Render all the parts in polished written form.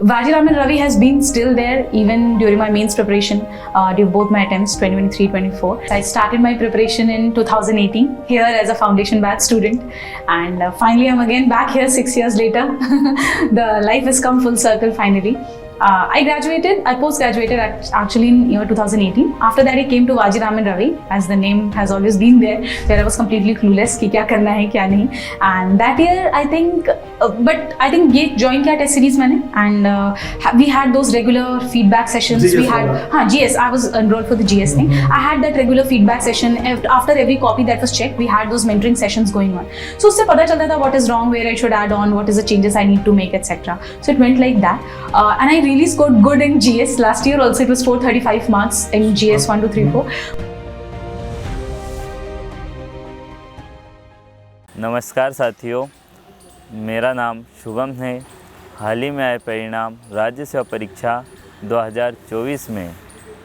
Vajiraman Ravi has been still there even during my mains preparation, during both my attempts 2023-24. I started my preparation in 2018 here as a foundation batch student, and finally I'm again back here 6 years later. The life has come full circle finally. I post-graduated actually in year 2018. After that I came to Vajiraman Ravi, as the name has always been there, where I was completely clueless कि क्या करना है क्या नहीं. And that year I think, but I think ये join किया test series मैंने, and we had those regular feedback sessions. GS we had GS. I was enrolled for the GS thing. I had that regular feedback session after every copy that was checked. We had those mentoring sessions going on. So उससे पता चलता था what is wrong, where I should add on, what is the changes I need to make, etc. So it went like that, and I really scored good in GS. Last year also it was 435 marks in GS 1, 2, 3, 4. नमस्कार साथियों, मेरा नाम शुभम है। हाल ही में आए परिणाम राज्य सेवा परीक्षा 2024 में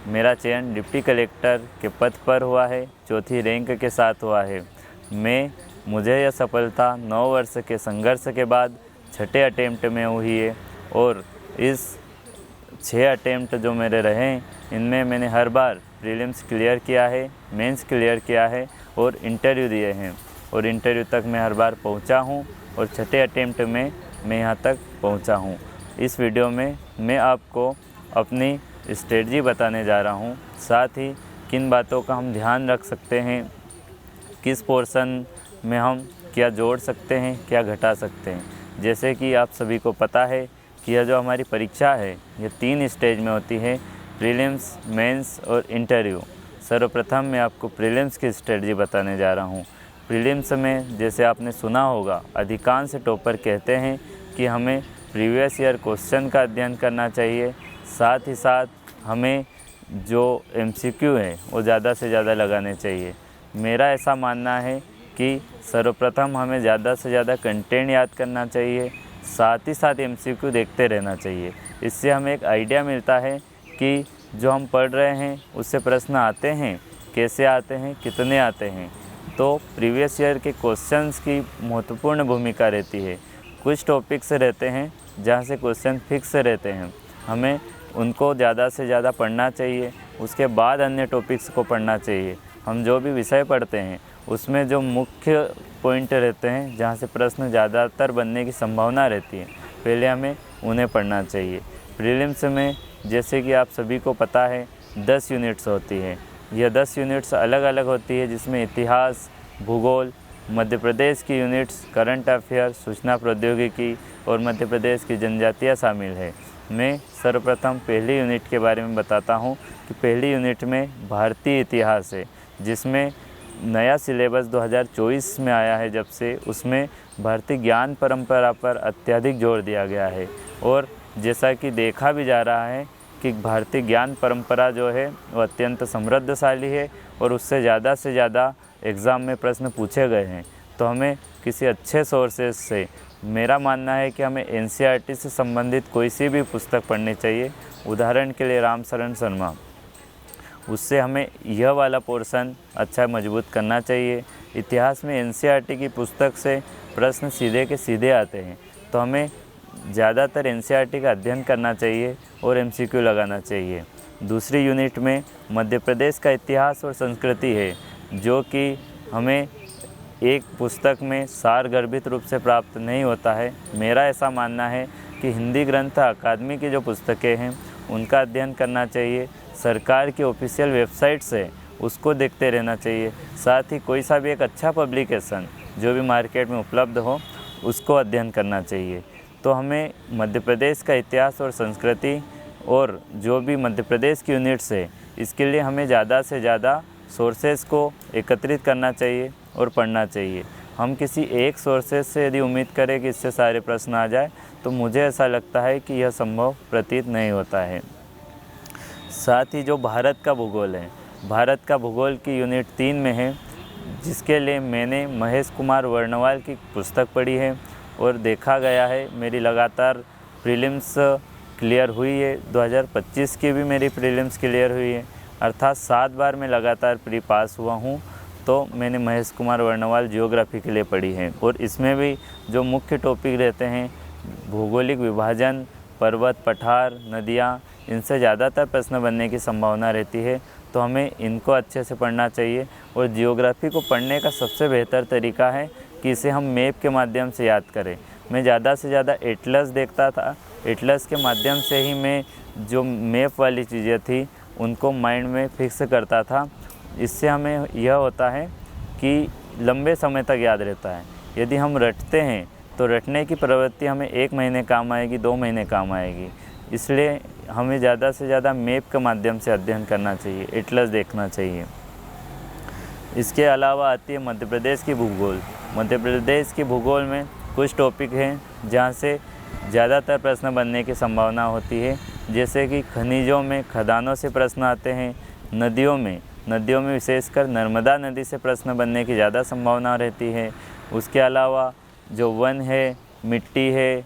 मेरा चयन डिप्टी कलेक्टर के पद पर हुआ है, चौथी रैंक के साथ हुआ है। मुझे यह सफलता 9 वर्ष के संघर्ष के बाद 6ठे अटेम्प्ट में हुई है, और इस 6 अटेम्प्ट जो मेरे रहे इनमें मैंने हर बार प्रीलिम्स क्लियर किया है, मेंस क्लियर किया है और इंटरव्यू दिए हैं, और इंटरव्यू तक मैं हर बार पहुंचा हूं, और 6ठे अटेम्प्ट में मैं यहां तक पहुंचा हूं। इस वीडियो में मैं आपको अपनी स्ट्रेटजी बताने जा रहा हूं, साथ ही किन बातों का हम ध्यान रख सकते हैं, किस पोर्शन में हम क्या जोड़ सकते हैं, क्या घटा सकते हैं। जैसे कि आप सभी को पता है कि यह जो हमारी परीक्षा है ये 3 स्टेज में होती है, प्रीलिम्स, मेंस और इंटरव्यू। सर्वप्रथम मैं आपको प्रीलिम्स की स्ट्रेटजी बताने जा रहा हूँ। प्रीलिम्स में जैसे आपने सुना होगा, अधिकांश टॉपर कहते हैं कि हमें प्रीवियस ईयर क्वेश्चन का अध्ययन करना चाहिए, साथ ही साथ हमें जो MCQ है वो ज़्यादा से ज़्यादा लगाने चाहिए। मेरा ऐसा मानना है कि सर्वप्रथम हमें ज़्यादा से ज़्यादा कंटेंट याद करना चाहिए, साथ ही साथ MCQ देखते रहना चाहिए। इससे हमें एक आइडिया मिलता है कि जो हम पढ़ रहे हैं उससे प्रश्न आते हैं, कैसे आते हैं, कितने आते हैं। तो प्रीवियस ईयर के क्वेश्चंस की महत्वपूर्ण भूमिका रहती है। कुछ टॉपिक्स रहते हैं जहाँ से क्वेश्चन फिक्स रहते हैं, हमें उनको ज़्यादा से ज़्यादा पढ़ना चाहिए, उसके बाद अन्य टॉपिक्स को पढ़ना चाहिए। हम जो भी विषय पढ़ते हैं उसमें जो मुख्य पॉइंट रहते हैं, जहाँ से प्रश्न ज़्यादातर बनने की संभावना रहती है, पहले हमें उन्हें पढ़ना चाहिए। प्रीलिम्स में जैसे कि आप सभी को पता है 10 यूनिट्स होती है। यह 10 यूनिट्स अलग अलग होती है, जिसमें इतिहास, भूगोल, मध्य प्रदेश की यूनिट्स, करंट अफेयर, सूचना प्रौद्योगिकी और मध्य प्रदेश की जनजातियाँ शामिल है। मैं सर्वप्रथम पहली यूनिट के बारे में बताता हूँ कि पहली यूनिट में भारतीय इतिहास है, जिसमें नया सिलेबस 2024 में आया है। जब से उसमें भारतीय ज्ञान परंपरा पर अत्यधिक जोर दिया गया है, और जैसा कि देखा भी जा रहा है कि भारतीय ज्ञान परंपरा जो है वो अत्यंत समृद्धशाली है, और उससे ज़्यादा से ज़्यादा एग्ज़ाम में प्रश्न पूछे गए हैं। तो हमें किसी अच्छे सोर्सेज से, मेरा मानना है कि हमें NCERT से संबंधित कोई सी भी पुस्तक पढ़नी चाहिए। उदाहरण के लिए रामशरण शर्मा, उससे हमें यह वाला पोर्शन अच्छा मजबूत करना चाहिए। इतिहास में NCERT की पुस्तक से प्रश्न सीधे के सीधे आते हैं, तो हमें ज़्यादातर NCERT का अध्ययन करना चाहिए और MCQ लगाना चाहिए। दूसरी यूनिट में मध्य प्रदेश का इतिहास और संस्कृति है, जो कि हमें एक पुस्तक में सारगर्भित रूप से प्राप्त नहीं होता है। मेरा ऐसा मानना है कि हिंदी ग्रंथ अकादमी की जो पुस्तकें हैं उनका अध्ययन करना चाहिए। सरकार की ऑफिशियल वेबसाइट से उसको देखते रहना चाहिए। साथ ही कोई सा भी एक अच्छा पब्लिकेशन जो भी मार्केट में उपलब्ध हो उसको अध्ययन करना चाहिए। तो हमें मध्य प्रदेश का इतिहास और संस्कृति और जो भी मध्य प्रदेश की यूनिट्स है, इसके लिए हमें ज़्यादा से ज़्यादा सोर्सेज को एकत्रित करना चाहिए और पढ़ना चाहिए। हम किसी एक सोर्सेज से यदि उम्मीद करें कि इससे सारे प्रश्न आ जाए, तो मुझे ऐसा लगता है कि यह संभव प्रतीत नहीं होता है। साथ ही जो भारत का भूगोल है, भारत का भूगोल की यूनिट 3 में है, जिसके लिए मैंने महेश कुमार वर्णवाल की पुस्तक पढ़ी है, और देखा गया है मेरी लगातार प्रीलिम्स क्लियर हुई है। 2025 की भी मेरी प्रीलिम्स क्लियर हुई है, अर्थात 7 बार मैं लगातार प्री पास हुआ हूँ। तो मैंने महेश कुमार वर्णवाल जियोग्राफी के लिए पढ़ी है, और इसमें भी जो मुख्य टॉपिक रहते हैं, भौगोलिक विभाजन, पर्वत, पठार, नदियाँ, इनसे ज़्यादातर प्रश्न बनने की संभावना रहती है। तो हमें इनको अच्छे से पढ़ना चाहिए। और जियोग्राफी को पढ़ने का सबसे बेहतर तरीका है कि इसे हम मैप के माध्यम से याद करें। मैं ज़्यादा से ज़्यादा एटलस देखता था। एटलस के माध्यम से ही मैं जो मैप वाली चीज़ें थी उनको माइंड में फिक्स करता था। इससे हमें यह होता है कि लंबे समय तक याद रहता है। यदि हम रटते हैं तो रटने की प्रवृत्ति हमें 1 महीने काम आएगी, 2 महीने काम आएगी। इसलिए हमें ज़्यादा से ज़्यादा मैप के माध्यम से अध्ययन करना चाहिए, एटलस देखना चाहिए। इसके अलावा आती है मध्य प्रदेश की भूगोल। मध्य प्रदेश की भूगोल में कुछ टॉपिक हैं जहाँ से ज़्यादातर प्रश्न बनने की संभावना होती है। जैसे कि खनिजों में, खदानों से प्रश्न आते हैं। नदियों में विशेषकर नर्मदा नदी से प्रश्न बनने की ज़्यादा संभावना रहती है। उसके अलावा जो वन है, मिट्टी है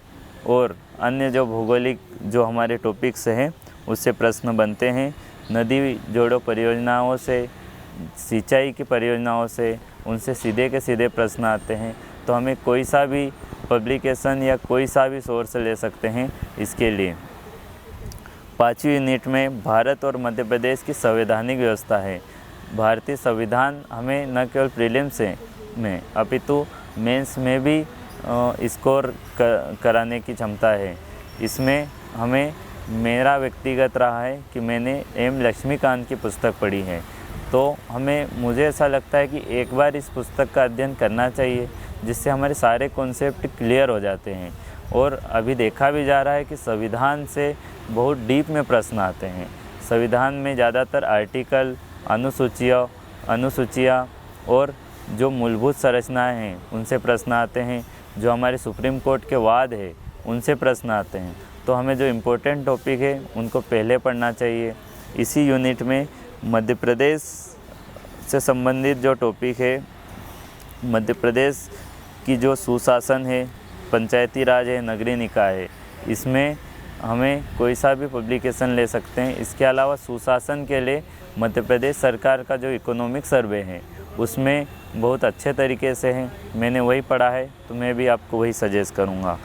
और अन्य जो भौगोलिक जो हमारे टॉपिक्स हैं उससे प्रश्न बनते हैं। नदी जोड़ो परियोजनाओं से, सिंचाई की परियोजनाओं से, उनसे सीधे के सीधे प्रश्न आते हैं। तो हमें कोई सा भी पब्लिकेशन या कोई सा भी सोर्स ले सकते हैं इसके लिए। 5वीं यूनिट में भारत और मध्य प्रदेश की संवैधानिक व्यवस्था है। भारतीय संविधान हमें न केवल प्रीलिम्स में अपितु मेंस में भी स्कोर कराने की क्षमता है। इसमें हमें, मेरा व्यक्तिगत रहा है कि मैंने एम लक्ष्मीकांत की पुस्तक पढ़ी है। तो मुझे ऐसा लगता है कि एक बार इस पुस्तक का अध्ययन करना चाहिए, जिससे हमारे सारे कॉन्सेप्ट क्लियर हो जाते हैं। और अभी देखा भी जा रहा है कि संविधान से बहुत डीप में प्रश्न आते हैं। संविधान में ज़्यादातर आर्टिकल, अनुसूचियाँ और जो मूलभूत संरचनाएं हैं उनसे प्रश्न आते हैं। जो हमारे सुप्रीम कोर्ट के वाद है उनसे प्रश्न आते हैं। तो हमें जो इम्पोर्टेंट टॉपिक है उनको पहले पढ़ना चाहिए। इसी यूनिट में मध्य प्रदेश से संबंधित जो टॉपिक है, मध्य प्रदेश की जो सुशासन है, पंचायती राज है, नगरीय निकाय है, इसमें हमें कोई सा भी पब्लिकेशन ले सकते हैं। इसके अलावा सुशासन के लिए मध्य प्रदेश सरकार का जो इकोनॉमिक सर्वे है उसमें बहुत अच्छे तरीके से है। मैंने वही पढ़ा है तो मैं भी आपको वही सजेस्ट करूँगा।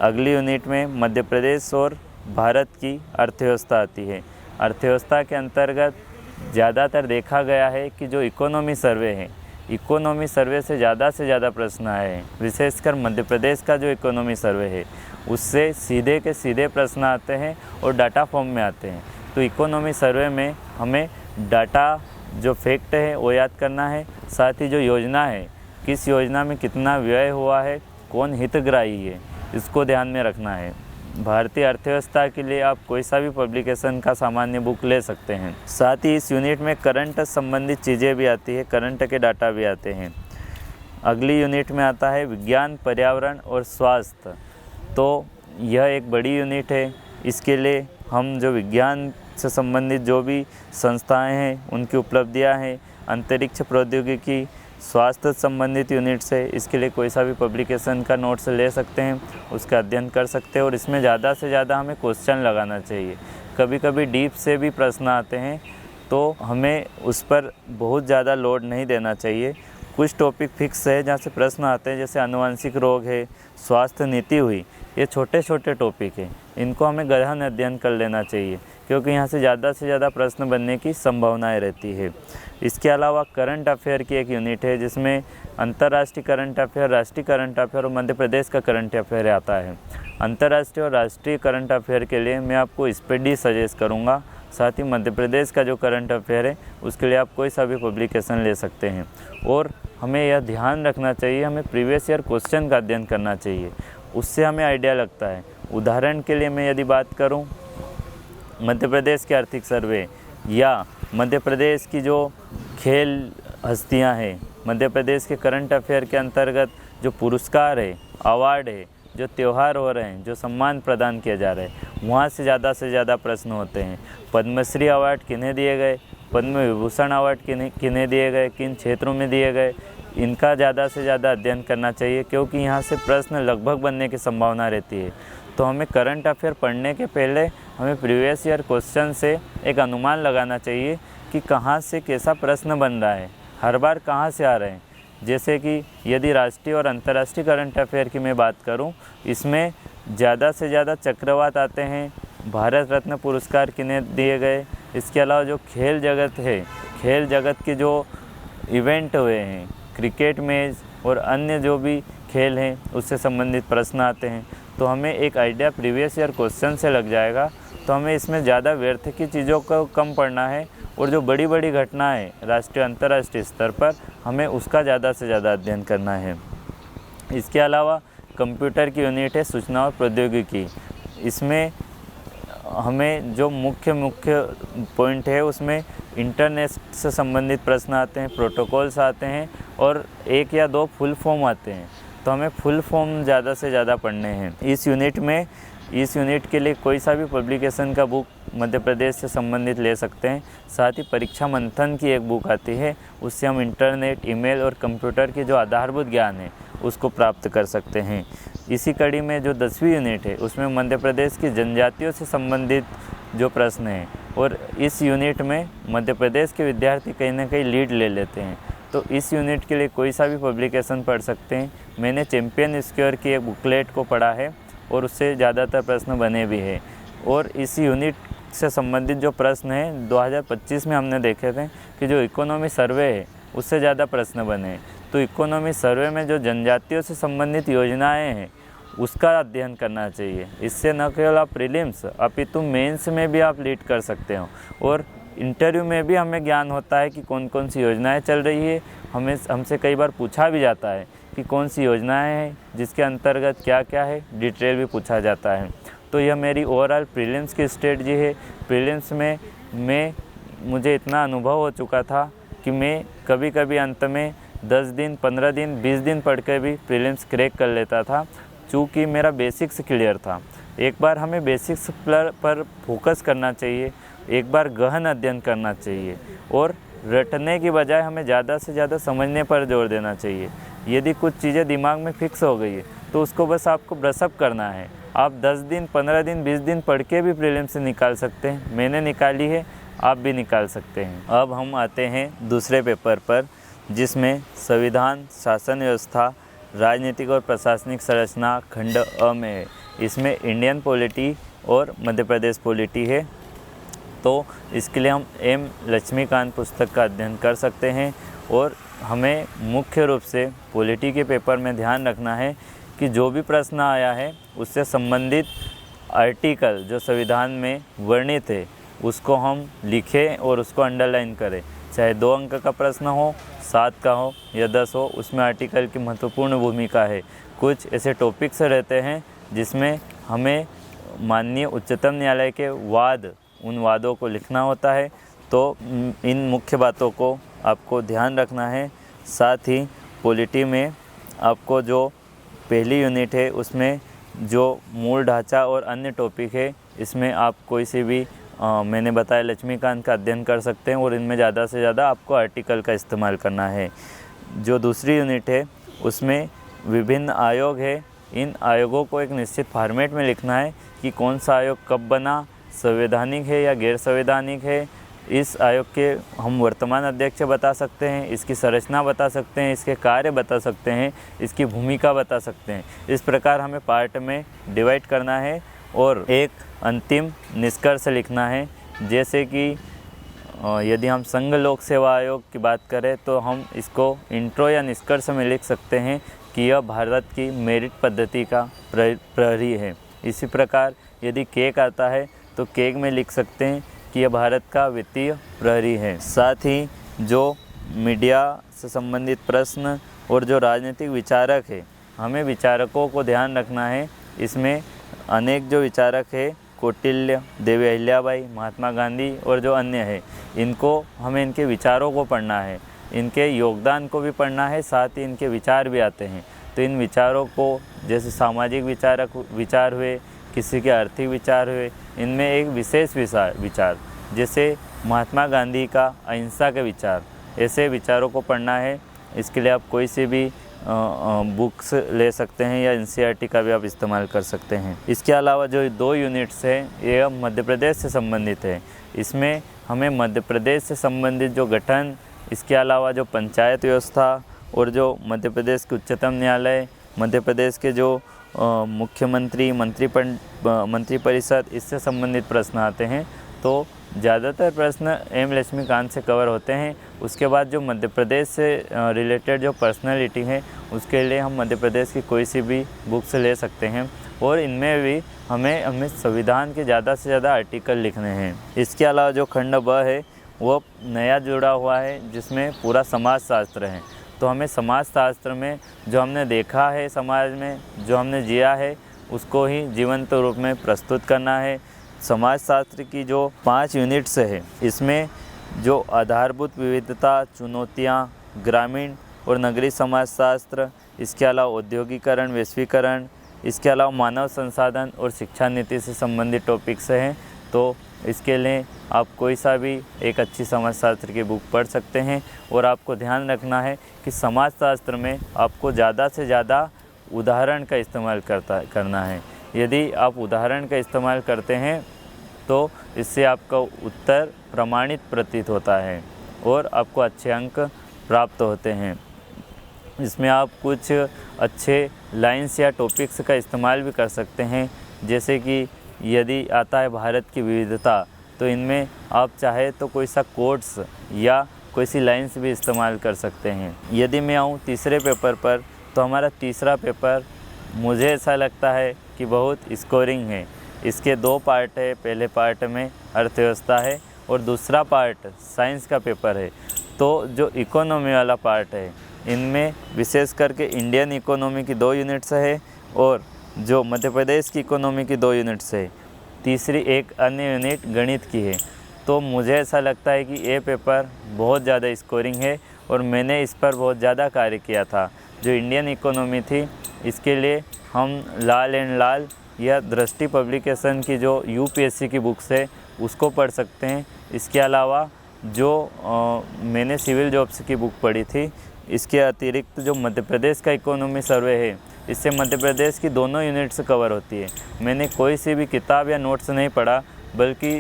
अगली यूनिट में मध्य प्रदेश और भारत की अर्थव्यवस्था आती है। अर्थव्यवस्था के अंतर्गत ज़्यादातर देखा गया है कि जो इकोनॉमी सर्वे है, इकोनॉमी सर्वे से ज़्यादा प्रश्न आए हैं। विशेषकर मध्य प्रदेश का जो इकोनॉमी सर्वे है उससे सीधे के सीधे प्रश्न आते हैं और डाटा फॉर्म में आते हैं। तो इकोनॉमी सर्वे में हमें डाटा, जो फैक्ट है वो याद करना है। साथ ही जो योजना है, किस योजना में कितना व्यय हुआ है, कौन हितग्राही है, इसको ध्यान में रखना है। भारतीय अर्थव्यवस्था के लिए आप कोई सा भी पब्लिकेशन का सामान्य बुक ले सकते हैं। साथ ही इस यूनिट में करंट संबंधित चीज़ें भी आती है, करंट के डाटा भी आते हैं। अगली यूनिट में आता है विज्ञान, पर्यावरण और स्वास्थ्य। तो यह एक बड़ी यूनिट है। इसके लिए हम जो विज्ञान से संबंधित जो भी संस्थाएं हैं उनकी उपलब्धियां हैं, अंतरिक्ष प्रौद्योगिकी, स्वास्थ्य संबंधित यूनिट से, इसके लिए कोई सा भी पब्लिकेशन का नोट्स ले सकते हैं, उसका अध्ययन कर सकते हैं। और इसमें ज़्यादा से ज़्यादा हमें क्वेश्चन लगाना चाहिए। कभी कभी डीप से भी प्रश्न आते हैं तो हमें उस पर बहुत ज़्यादा लोड नहीं देना चाहिए। कुछ टॉपिक फिक्स है जहाँ से प्रश्न आते हैं, जैसे आनुवंशिक रोग है, स्वास्थ्य नीति हुई, ये छोटे छोटे टॉपिक हैं, इनको हमें गहन अध्ययन कर लेना चाहिए क्योंकि यहाँ से ज़्यादा प्रश्न बनने की संभावनाएं रहती है। इसके अलावा करंट अफेयर की एक यूनिट है जिसमें अंतर्राष्ट्रीय करंट अफेयर, राष्ट्रीय करंट अफेयर और मध्य प्रदेश का करंट अफेयर आता है। अंतर्राष्ट्रीय और राष्ट्रीय करंट अफेयर के लिए मैं आपको स्पीडी सजेस्ट करूँगा। साथ ही मध्य प्रदेश का जो करंट अफेयर है उसके लिए आप कोई सा भी पब्लिकेशन ले सकते हैं। और हमें यह ध्यान रखना चाहिए, हमें प्रीवियस ईयर क्वेश्चन का अध्ययन करना चाहिए, उससे हमें आइडिया लगता है। उदाहरण के लिए मैं यदि बात करूं, मध्य प्रदेश के आर्थिक सर्वे या मध्य प्रदेश की जो खेल हस्तियां हैं, मध्य प्रदेश के करंट अफेयर के अंतर्गत जो पुरस्कार है, अवार्ड है, जो त्यौहार हो रहे हैं, जो सम्मान प्रदान किया जा रहा है, वहाँ से ज़्यादा प्रश्न होते हैं। पद्मश्री अवार्ड किन्हें दिए गए, पद्म विभूषण अवार्ड किन्हें दिए गए, किन क्षेत्रों में दिए गए, इनका ज़्यादा से ज़्यादा अध्ययन करना चाहिए क्योंकि यहाँ से प्रश्न लगभग बनने की संभावना रहती है। तो हमें करंट अफेयर पढ़ने के पहले हमें प्रीवियस ईयर क्वेश्चन से एक अनुमान लगाना चाहिए कि कहाँ से कैसा प्रश्न बन रहा है, हर बार कहाँ से आ रहे हैं। जैसे कि यदि राष्ट्रीय और अंतर्राष्ट्रीय करंट अफेयर की मैं बात करूं, इसमें ज़्यादा से ज़्यादा चक्रवात आते हैं, भारत रत्न पुरस्कार किन्हें दिए गए। इसके अलावा जो खेल जगत है, खेल जगत के जो इवेंट हुए हैं, क्रिकेट मैच और अन्य जो भी खेल हैं उससे संबंधित प्रश्न आते हैं। तो हमें एक आइडिया प्रीवियस ईयर क्वेश्चन से लग जाएगा। तो हमें इसमें ज़्यादा व्यर्थ की चीज़ों को कम पढ़ना है और जो बड़ी बड़ी घटनाएं राष्ट्रीय अंतर्राष्ट्रीय स्तर पर हमें उसका ज़्यादा से ज़्यादा अध्ययन करना है। इसके अलावा कंप्यूटर की यूनिट है सूचना और प्रौद्योगिकी। इसमें हमें जो मुख्य पॉइंट है उसमें इंटरनेट से संबंधित प्रश्न आते हैं, प्रोटोकॉल्स आते हैं और 1 या 2 फुल फॉर्म आते हैं। तो हमें फुल फॉर्म ज़्यादा से ज़्यादा पढ़ने हैं। इस यूनिट के लिए कोई सा भी पब्लिकेशन का बुक मध्य प्रदेश से संबंधित ले सकते हैं। साथ ही परीक्षा मंथन की एक बुक आती है, उससे हम इंटरनेट, ईमेल और कंप्यूटर की जो आधारभूत ज्ञान है उसको प्राप्त कर सकते हैं। इसी कड़ी में जो 10वीं यूनिट है उसमें मध्य प्रदेश की जनजातियों से संबंधित जो प्रश्न हैं और इस यूनिट में मध्य प्रदेश के विद्यार्थी कहीं ना कहीं लीड ले लेते हैं। तो इस यूनिट के लिए कोई सा भी पब्लिकेशन पढ़ सकते हैं। मैंने चैंपियन स्क्वायर की एक बुकलेट को पढ़ा है और उससे ज़्यादातर प्रश्न बने भी हैं। और इस यूनिट से संबंधित जो प्रश्न हैं 2025 में हमने देखे थे कि जो इकोनॉमी सर्वे है उससे ज़्यादा प्रश्न बने। तो इकोनॉमी सर्वे में जो जनजातियों से संबंधित योजनाएं हैं उसका अध्ययन करना चाहिए। इससे न केवल आप प्रीलिम्स अपितु मेंस में भी आप लीड कर सकते हो और इंटरव्यू में भी हमें ज्ञान होता है कि कौन कौन सी योजनाएं चल रही है। हमसे कई बार पूछा भी जाता है कि कौन सी योजनाएं हैं जिसके अंतर्गत क्या क्या है, डिटेल भी पूछा जाता है। तो यह मेरी ओवरऑल प्रीलिम्स की स्ट्रेटजी है। प्रीलिम्स में मुझे इतना अनुभव हो चुका था कि मैं कभी कभी अंत में 10 दिन, 15 दिन, 20 दिन पढ़ के भी प्रीलिम्स क्रैक कर लेता था, चूँकि मेरा बेसिक्स क्लियर था। एक बार हमें बेसिक्स पर फोकस करना चाहिए, एक बार गहन अध्ययन करना चाहिए और रटने की बजाय हमें ज़्यादा से ज़्यादा समझने पर जोर देना चाहिए। यदि कुछ चीज़ें दिमाग में फिक्स हो गई है तो उसको बस आपको ब्रशअप करना है। आप 10 दिन, 15 दिन, 20 दिन पढ़ के भी प्रीलिम्स से निकाल सकते हैं। मैंने निकाली है, आप भी निकाल सकते हैं। अब हम आते हैं दूसरे पेपर पर, जिसमें संविधान, शासन व्यवस्था, राजनीतिक और प्रशासनिक संरचना खंड अ में है। इसमें इंडियन पॉलिटी और मध्य प्रदेश पॉलिटी है। तो इसके लिए हम एम लक्ष्मीकांत पुस्तक का अध्ययन कर सकते हैं और हमें मुख्य रूप से पॉलिटी के पेपर में ध्यान रखना है कि जो भी प्रश्न आया है उससे संबंधित आर्टिकल जो संविधान में वर्णित है उसको हम लिखें और उसको अंडरलाइन करें। चाहे 2 अंक का प्रश्न हो, 7 का हो या 10 हो, उसमें आर्टिकल की महत्वपूर्ण भूमिका है। कुछ ऐसे टॉपिक्स रहते हैं जिसमें हमें माननीय उच्चतम न्यायालय के उन वादों को लिखना होता है। तो इन मुख्य बातों को आपको ध्यान रखना है। साथ ही पॉलिटी में आपको जो पहली यूनिट है उसमें जो मूल ढांचा और अन्य टॉपिक है, इसमें आप कोई सी भी मैंने बताया लक्ष्मीकांत का अध्ययन कर सकते हैं और इनमें ज़्यादा से ज़्यादा आपको आर्टिकल का इस्तेमाल करना है। जो दूसरी यूनिट है उसमें विभिन्न आयोग है, इन आयोगों को एक निश्चित फॉर्मेट में लिखना है कि कौन सा आयोग कब बना, संवैधानिक है या गैर संवैधानिक है। इस आयोग के हम वर्तमान अध्यक्ष बता सकते हैं, इसकी संरचना बता सकते हैं, इसके कार्य बता सकते हैं, इसकी भूमिका बता सकते हैं। इस प्रकार हमें पार्ट में डिवाइड करना है और एक अंतिम निष्कर्ष लिखना है। जैसे कि यदि हम संघ लोक सेवा आयोग की बात करें तो हम इसको इंट्रो या निष्कर्ष में लिख सकते हैं कि यह भारत की मेरिट पद्धति का प्रहरी है। इसी प्रकार यदि केक आता है तो केक में लिख सकते हैं कि यह भारत का वित्तीय प्रहरी है। साथ ही जो मीडिया से संबंधित प्रश्न और जो राजनीतिक विचारक है, हमें विचारकों को ध्यान रखना है। इसमें अनेक जो विचारक है, कौटिल्य, देवी अहिल्याबाई, महात्मा गांधी और जो अन्य है, इनको हमें इनके विचारों को पढ़ना है, इनके योगदान को भी पढ़ना है, साथ ही इनके विचार भी आते हैं। तो इन विचारों को, जैसे सामाजिक विचार हुए, किसी के आर्थिक विचार हुए, इनमें एक विशेष विचार जैसे महात्मा गांधी का अहिंसा के विचार, ऐसे विचारों को पढ़ना है। इसके लिए आप कोई सी भी बुक्स ले सकते हैं या एनसीईआरटी का भी आप इस्तेमाल कर सकते हैं। इसके अलावा जो 2 यूनिट्स हैं ये मध्य प्रदेश से संबंधित है। इसमें हमें मध्य प्रदेश से संबंधित जो गठन, इसके अलावा जो पंचायत व्यवस्था और जो मध्य प्रदेश के उच्चतम न्यायालय, मध्य प्रदेश के जो मुख्यमंत्री, मंत्रिपरिषद, इससे संबंधित प्रश्न आते हैं। तो ज़्यादातर प्रश्न एम लक्ष्मीकांत से कवर होते हैं। उसके बाद जो मध्य प्रदेश से रिलेटेड जो पर्सनालिटी है, उसके लिए हम मध्य प्रदेश की कोई सी भी बुक्स ले सकते हैं और इनमें भी हमें संविधान के ज़्यादा से ज़्यादा आर्टिकल लिखने हैं। इसके अलावा जो खंड ब है वो नया जुड़ा हुआ है, जिसमें पूरा समाजशास्त्र है। तो हमें समाजशास्त्र में जो हमने देखा है, समाज में जो हमने जिया है, उसको ही जीवंत रूप में प्रस्तुत करना है। समाजशास्त्र की जो 5 यूनिट्स है, इसमें जो आधारभूत विविधता, चुनौतियाँ, ग्रामीण और नगरीय समाजशास्त्र, इसके अलावा औद्योगिकरण, वैश्वीकरण, इसके अलावा मानव संसाधन और शिक्षा नीति से संबंधित टॉपिक्स हैं। तो इसके लिए आप कोई सा भी एक अच्छी समाजशास्त्र की बुक पढ़ सकते हैं। और आपको ध्यान रखना है कि समाजशास्त्र में आपको ज़्यादा से ज़्यादा उदाहरण का इस्तेमाल करना है। यदि आप उदाहरण का इस्तेमाल करते हैं तो इससे आपका उत्तर प्रमाणित प्रतीत होता है और आपको अच्छे अंक प्राप्त होते हैं। इसमें आप कुछ अच्छे लाइन्स या टॉपिक्स का इस्तेमाल भी कर सकते हैं, जैसे कि यदि आता है भारत की विविधता, तो इनमें आप चाहे तो कोई सा कोट्स या कोई सी लाइन्स भी इस्तेमाल कर सकते हैं। यदि मैं आऊँ तीसरे पेपर पर, तो हमारा तीसरा पेपर मुझे ऐसा लगता है कि बहुत स्कोरिंग है। इसके 2 पार्ट है। पहले पार्ट में अर्थव्यवस्था है और दूसरा पार्ट साइंस का पेपर है। तो जो इकोनॉमी वाला पार्ट है, इनमें विशेष करके इंडियन इकोनॉमी की 2 यूनिट्स है और जो मध्य प्रदेश की इकोनॉमी की 2 यूनिट्स है। तीसरी एक अन्य यूनिट गणित की है। तो मुझे ऐसा लगता है कि ये पेपर बहुत ज़्यादा स्कोरिंग है और मैंने इस पर बहुत ज़्यादा कार्य किया था। जो इंडियन इकोनॉमी थी, इसके लिए हम लाल एंड लाल या दृष्टि पब्लिकेशन की जो यूपीएससी की बुक्स है, उसको पढ़ सकते हैं। इसके अलावा जो मैंने सिविल जॉब्स की बुक पढ़ी थी, इसके अतिरिक्त जो मध्य प्रदेश का इकोनॉमी सर्वे है, इससे मध्य प्रदेश की दोनों यूनिट्स कवर होती है। मैंने कोई सी भी किताब या नोट्स नहीं पढ़ा, बल्कि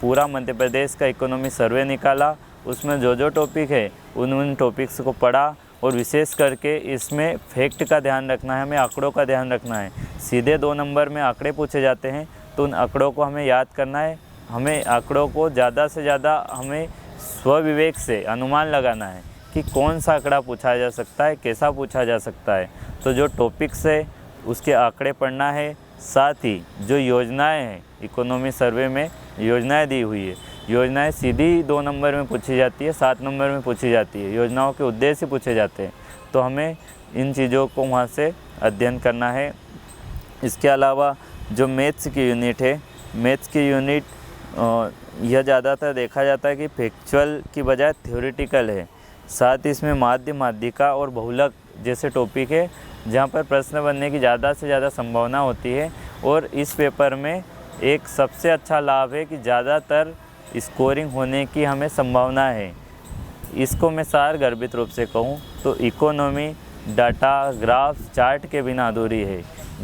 पूरा मध्य प्रदेश का इकोनॉमी सर्वे निकाला। उसमें जो टॉपिक है उन टॉपिक्स को पढ़ा और विशेष करके इसमें फैक्ट का ध्यान रखना है, हमें आंकड़ों का ध्यान रखना है। सीधे 2 नंबर में आंकड़े पूछे जाते हैं, तो उन आंकड़ों को हमें याद करना है। हमें आंकड़ों को ज़्यादा से ज़्यादा हमें स्वविवेक से अनुमान लगाना है कि कौन सा आंकड़ा पूछा जा सकता है, कैसा पूछा जा सकता है। तो जो टॉपिक्स है उसके आंकड़े पढ़ना है। साथ ही जो योजनाएं हैं, इकोनॉमी सर्वे में योजनाएं दी हुई है, योजनाएं सीधी 2 नंबर में पूछी जाती है, 7 नंबर में पूछी जाती है। योजनाओं के उद्देश्य पूछे जाते हैं। तो हमें इन चीज़ों को वहाँ से अध्ययन करना है। इसके अलावा जो मैथ्स की यूनिट है, मैथ्स की यूनिट यह ज़्यादातर देखा जाता है कि फैक्चुअल की बजाय थ्योरेटिकल है। साथ ही इसमें माध्य, माध्यिका और बहुलक जैसे टॉपिक है, जहाँ पर प्रश्न बनने की ज़्यादा से ज़्यादा संभावना होती है। और इस पेपर में एक सबसे अच्छा लाभ है कि ज़्यादातर स्कोरिंग होने की हमें संभावना है। इसको मैं सार गर्भित रूप से कहूँ तो इकोनॉमी डाटा, ग्राफ, चार्ट के बिना अधूरी है।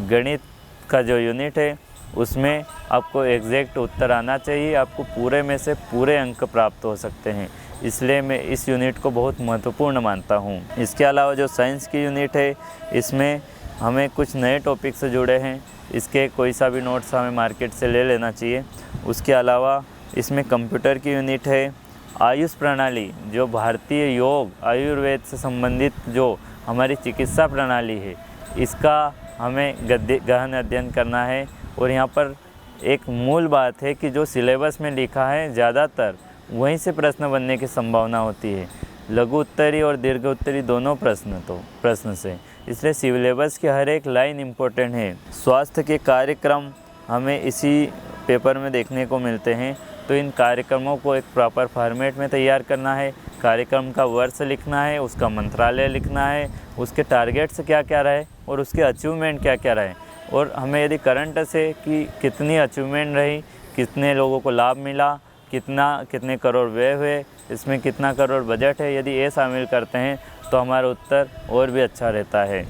गणित का जो यूनिट है उसमें आपको एग्जैक्ट उत्तर आना चाहिए, आपको पूरे में से पूरे अंक प्राप्त हो सकते हैं। इसलिए मैं इस यूनिट को बहुत महत्वपूर्ण मानता हूँ। इसके अलावा जो साइंस की यूनिट है, इसमें हमें कुछ नए टॉपिक से जुड़े हैं। इसके कोई सा भी नोट्स हमें मार्केट से ले लेना चाहिए। उसके अलावा इसमें कंप्यूटर की यूनिट है। आयुष प्रणाली, जो भारतीय योग आयुर्वेद से संबंधित जो हमारी चिकित्सा प्रणाली है, इसका हमें गहन अध्ययन करना है। और यहाँ पर एक मूल बात है कि जो सिलेबस में लिखा है, ज़्यादातर वहीं से प्रश्न बनने की संभावना होती है, लघु उत्तरी और दीर्घ उत्तरी दोनों प्रश्न से। इसलिए सिलेबस की हर एक लाइन इम्पोर्टेंट है। स्वास्थ्य के कार्यक्रम हमें इसी पेपर में देखने को मिलते हैं। तो इन कार्यक्रमों को एक प्रॉपर फॉर्मेट में तैयार करना है। कार्यक्रम का वर्ष लिखना है, उसका मंत्रालय लिखना है, उसके टारगेट्स क्या क्या रहे और उसके अचीवमेंट क्या क्या रहे। और हमें यदि करंट से कि कितनी अचीवमेंट रही, कितने लोगों को लाभ मिला, कितने करोड़ व्यय हुए, इसमें कितना करोड़ बजट है, यदि ये शामिल करते हैं तो हमारा उत्तर और भी अच्छा रहता है।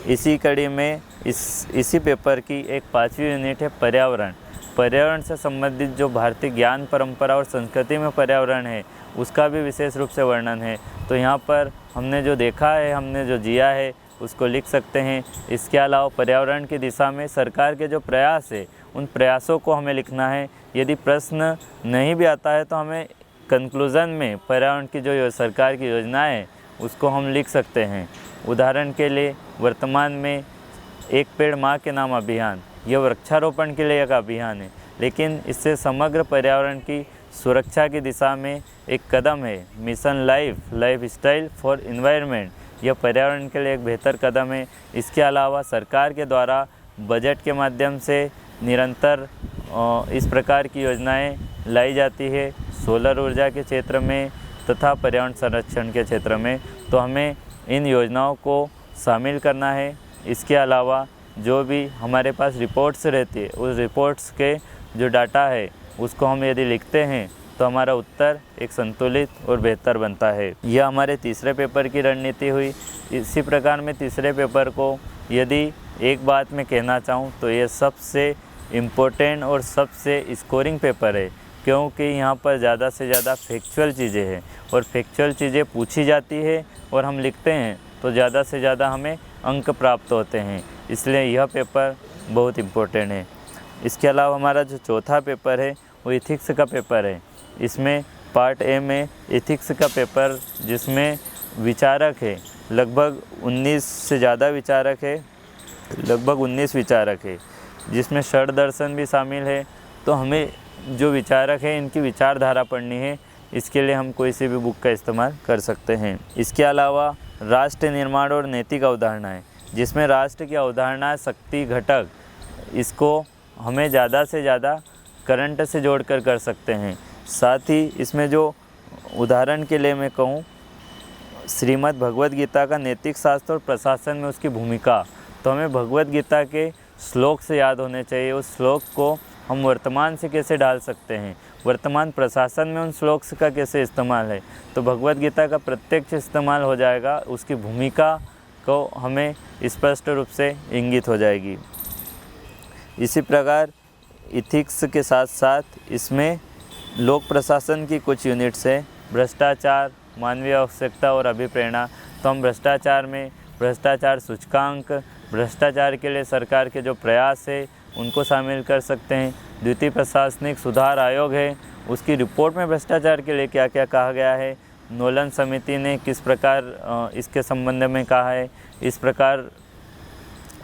इसी कड़ी में इसी पेपर की एक 5वीं यूनिट है पर्यावरण। पर्यावरण से संबंधित जो भारतीय ज्ञान परंपरा और संस्कृति में पर्यावरण है, उसका भी विशेष रूप से वर्णन है। तो यहाँ पर हमने जो देखा है, हमने जो जिया है, उसको लिख सकते हैं। इसके अलावा पर्यावरण की दिशा में सरकार के जो प्रयास है उन प्रयासों को हमें लिखना है। यदि प्रश्न नहीं भी आता है तो हमें कंक्लूज़न में पर्यावरण की जो सरकार की योजनाएं हैं उसको हम लिख सकते हैं। उदाहरण के लिए वर्तमान में एक पेड़ माँ के नाम अभियान, यह वृक्षारोपण के लिए एक अभियान है, लेकिन इससे समग्र पर्यावरण की सुरक्षा की दिशा में एक कदम है। Mission life style for environment, यह पर्यावरण के लिए एक बेहतर कदम है। इसके अलावा सरकार के द्वारा बजट के माध्यम से निरंतर इस प्रकार की योजनाएं लाई जाती है सोलर ऊर्जा के क्षेत्र में तथा पर्यावरण संरक्षण के क्षेत्र में, तो हमें इन योजनाओं को शामिल करना है। इसके अलावा जो भी हमारे पास रिपोर्ट्स रहती है उस रिपोर्ट्स के जो डाटा है उसको हम यदि लिखते हैं तो हमारा उत्तर एक संतुलित और बेहतर बनता है। यह हमारे तीसरे पेपर की रणनीति हुई। इसी प्रकार में तीसरे पेपर को यदि एक बात में कहना चाहूँ तो ये सबसे इम्पोर्टेंट और सबसे स्कोरिंग पेपर है, क्योंकि यहाँ पर ज़्यादा से ज़्यादा फैक्चुअल चीज़ें हैं और फैक्चुअल चीज़ें पूछी जाती है और हम लिखते हैं तो ज़्यादा से ज़्यादा हमें अंक प्राप्त होते हैं, इसलिए यह पेपर बहुत इम्पोर्टेंट है। इसके अलावा हमारा जो चौथा पेपर है वो इथिक्स का पेपर है। इसमें पार्ट ए में इथिक्स का पेपर जिसमें विचारक है लगभग 19 से ज़्यादा विचारक है, लगभग 19 विचारक है, जिसमें षड दर्शन भी शामिल है। तो हमें जो विचारक है इनकी विचारधारा पढ़नी है, इसके लिए हम कोई सी भी बुक का इस्तेमाल कर सकते हैं। इसके अलावा राष्ट्र निर्माण और नैतिक अवधारणाएं, जिसमें राष्ट्र की अवधारणा शक्ति घटक, इसको हमें ज़्यादा से ज़्यादा करंट से जोड़कर कर सकते हैं। साथ ही इसमें जो उदाहरण के लिए मैं कहूँ श्रीमद् भगवद गीता का नैतिक शास्त्र और प्रशासन में उसकी भूमिका, तो हमें भगवद गीता के श्लोक से याद होने चाहिए। उस श्लोक को हम वर्तमान से कैसे डाल सकते हैं, वर्तमान प्रशासन में उन श्लोक का कैसे इस्तेमाल है, तो भगवद गीता का प्रत्यक्ष इस्तेमाल हो जाएगा, उसकी भूमिका को हमें स्पष्ट रूप से इंगित हो जाएगी। इसी प्रकार इथिक्स के साथ साथ इसमें लोक प्रशासन की कुछ यूनिट्स है, भ्रष्टाचार, मानवीय आवश्यकता और अभिप्रेरणा। तो हम भ्रष्टाचार में भ्रष्टाचार सूचकांक, भ्रष्टाचार के लिए सरकार के जो प्रयास है उनको शामिल कर सकते हैं। द्वितीय प्रशासनिक सुधार आयोग है, उसकी रिपोर्ट में भ्रष्टाचार के लिए क्या क्या कहा गया है, नोलन समिति ने किस प्रकार इसके संबंध में कहा है। इस प्रकार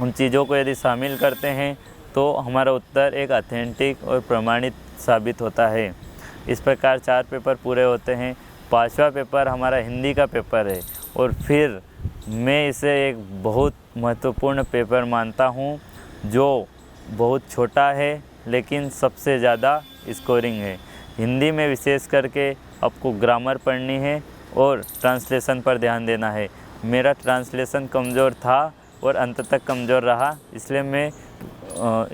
उन चीज़ों को यदि शामिल करते हैं तो हमारा उत्तर एक ऑथेंटिक और प्रमाणित साबित होता है। इस प्रकार 4 पेपर पूरे होते हैं। 5वां पेपर हमारा हिंदी का पेपर है और फिर मैं इसे एक बहुत महत्वपूर्ण पेपर मानता हूँ, जो बहुत छोटा है लेकिन सबसे ज़्यादा स्कोरिंग है। हिंदी में विशेष करके आपको ग्रामर पढ़नी है और ट्रांसलेशन पर ध्यान देना है। मेरा ट्रांसलेशन कमज़ोर था और अंत तक कमज़ोर रहा, इसलिए मैं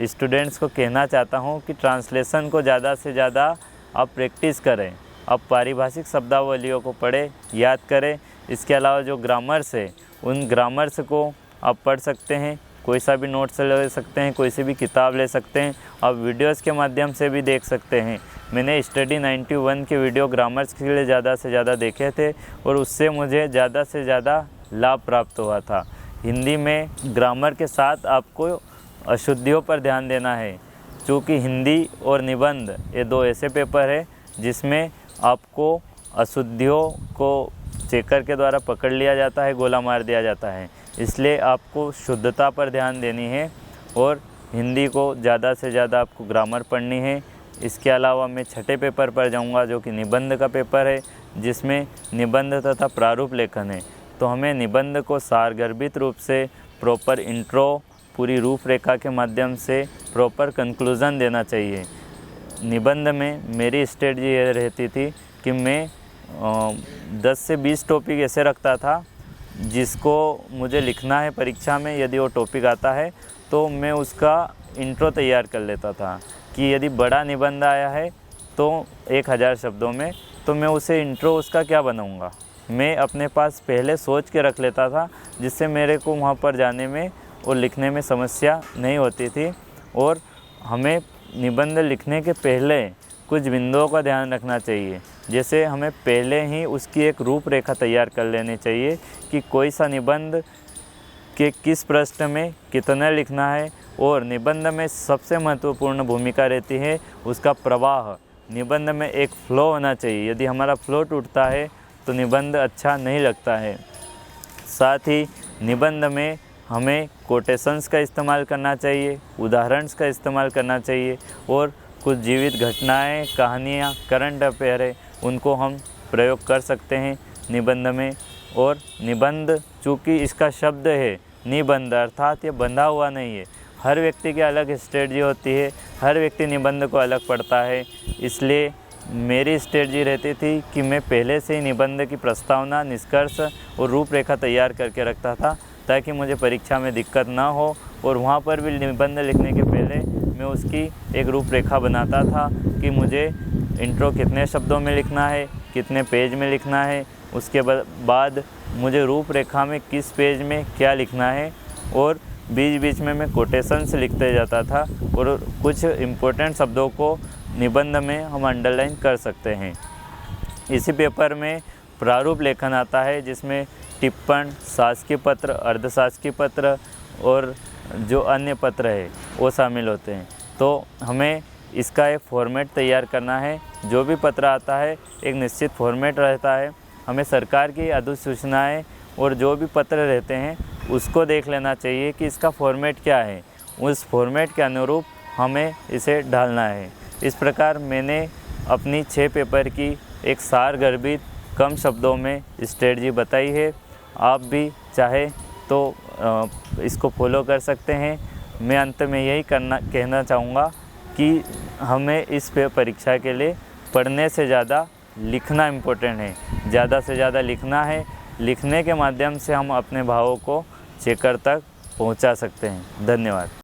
स्टूडेंट्स को कहना चाहता हूँ कि ट्रांसलेशन को ज़्यादा से ज़्यादा आप प्रैक्टिस करें, आप पारिभाषिक शब्दावलियों को पढ़ें, याद करें। इसके अलावा जो ग्रामर्स है उन ग्रामर्स को आप पढ़ सकते हैं, कोई सा भी नोट्स ले सकते हैं, कोई सी भी किताब ले सकते हैं, आप वीडियोस के माध्यम से भी देख सकते हैं। मैंने स्टडी 91 के वीडियो ग्रामर्स के लिए ज़्यादा से ज़्यादा देखे थे और उससे मुझे ज़्यादा से ज़्यादा लाभ प्राप्त हुआ था। हिंदी में ग्रामर के साथ आपको अशुद्धियों पर ध्यान देना है, क्योंकि हिंदी और निबंध ये 2 ऐसे पेपर है जिसमें आपको अशुद्धियों को चेकर के द्वारा पकड़ लिया जाता है, गोला मार दिया जाता है। इसलिए आपको शुद्धता पर ध्यान देनी है और हिंदी को ज़्यादा से ज़्यादा आपको ग्रामर पढ़नी है। इसके अलावा मैं 6ठे पेपर पर जाऊंगा जो कि निबंध का पेपर है, जिसमें निबंध तथा प्रारूप लेखन है। तो हमें निबंध को सारगर्भित रूप से प्रॉपर इंट्रो, पूरी रूपरेखा के माध्यम से प्रॉपर कंक्लूज़न देना चाहिए। निबंध में मेरी स्ट्रेटजी ये रहती थी कि मैं 10 से 20 टॉपिक ऐसे रखता था जिसको मुझे लिखना है परीक्षा में। यदि वो टॉपिक आता है तो मैं उसका इंट्रो तैयार कर लेता था कि यदि बड़ा निबंध आया है तो 1000 शब्दों में, तो मैं उसे इंट्रो उसका क्या बनाऊंगा, मैं अपने पास पहले सोच के रख लेता था, जिससे मेरे को वहाँ पर जाने में और लिखने में समस्या नहीं होती थी। और हमें निबंध लिखने के पहले कुछ बिंदुओं का ध्यान रखना चाहिए, जैसे हमें पहले ही उसकी एक रूपरेखा तैयार कर लेनी चाहिए कि कोई सा निबंध कि किस प्रश्न में कितना लिखना है, और निबंध में सबसे महत्वपूर्ण भूमिका रहती है उसका प्रवाह। निबंध में एक फ्लो होना चाहिए, यदि हमारा फ्लो टूटता है तो निबंध अच्छा नहीं लगता है। साथ ही निबंध में हमें कोटेशंस का इस्तेमाल करना चाहिए, उदाहरणों का इस्तेमाल करना चाहिए, और कुछ जीवित घटनाएं, कहानियाँ, करंट अफेयर है, उनको हम प्रयोग कर सकते हैं निबंध में। और निबंध चूँकि इसका शब्द है निबंध, अर्थात ये बंधा हुआ नहीं है। हर व्यक्ति की अलग स्ट्रेटजी होती है, हर व्यक्ति निबंध को अलग पढ़ता है। इसलिए मेरी स्ट्रेटजी रहती थी कि मैं पहले से ही निबंध की प्रस्तावना, निष्कर्ष और रूपरेखा तैयार करके रखता था, ताकि मुझे परीक्षा में दिक्कत ना हो। और वहाँ पर भी निबंध लिखने के पहले मैं उसकी एक रूपरेखा बनाता था कि मुझे इंट्रो कितने शब्दों में लिखना है, कितने पेज में लिखना है, उसके बाद मुझे रूपरेखा में किस पेज में क्या लिखना है, और बीच बीच में मैं कोटेशंस लिखते जाता था। और कुछ इम्पोर्टेंट शब्दों को निबंध में हम अंडरलाइन कर सकते हैं। इसी पेपर में प्रारूप लेखन आता है, जिसमें टिप्पण, शासकीय पत्र, अर्धशासकीय पत्र और जो अन्य पत्र है वो शामिल होते हैं। तो हमें इसका एक फॉर्मेट तैयार करना है। जो भी पत्र आता है एक निश्चित फॉर्मेट रहता है। हमें सरकार की अधिसूचनाएं और जो भी पत्र रहते हैं उसको देख लेना चाहिए कि इसका फॉर्मेट क्या है, उस फॉर्मेट के अनुरूप हमें इसे डालना है। इस प्रकार मैंने अपनी 6 पेपर की एक सारगर्भित कम शब्दों में स्ट्रेटजी बताई है। आप भी चाहे तो इसको फॉलो कर सकते हैं। मैं अंत में यही कहना चाहूँगा कि हमें इस परीक्षा के लिए पढ़ने से ज़्यादा लिखना इम्पोर्टेंट है। ज़्यादा से ज़्यादा लिखना है। लिखने के माध्यम से हम अपने भावों को चेकर तक पहुंचा सकते हैं। धन्यवाद।